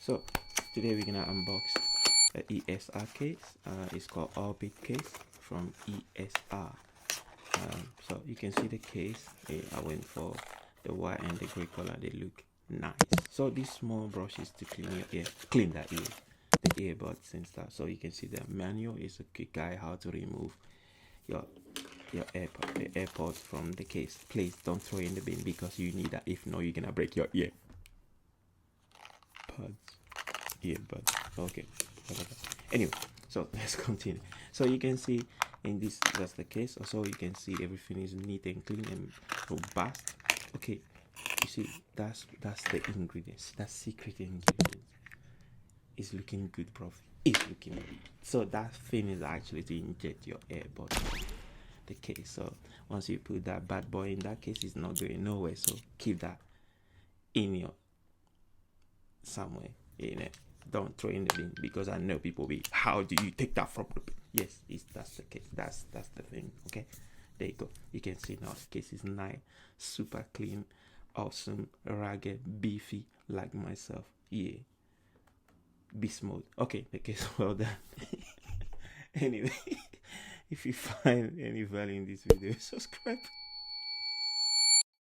So today we're gonna unbox a ESR case. It's called Orbit case from ESR. So you can see the case. I went for the white and the gray color. They look nice. So these small brushes to clean your ear, clean that ear, the earbuds and stuff. So you can see the manual is a quick guide how to remove your AirPod, the AirPods from the case. Please don't throw it in the bin because you need that. If not, you're gonna break your ear. Earbuds. Okay. Anyway, so let's continue. So you can see in this, that's the case. Also, you can see everything is neat and clean and robust. Okay, you see that's the ingredients. That's secret ingredients. It's looking good, prof. It's looking good. So that thing is actually to inject your AirPods the case. So once you put that bad boy in that case, it's not going nowhere. So keep that in your somewhere in it. Don't throw in the bin because I know people be, how do you take that from the bin? Yes, that's the case. That's the thing. Okay, there you go. You can see now the case is nice, super clean, awesome, rugged, beefy like myself. Yeah, beast mode. Okay, the case well done. Anyway, if you find any value in this video, subscribe.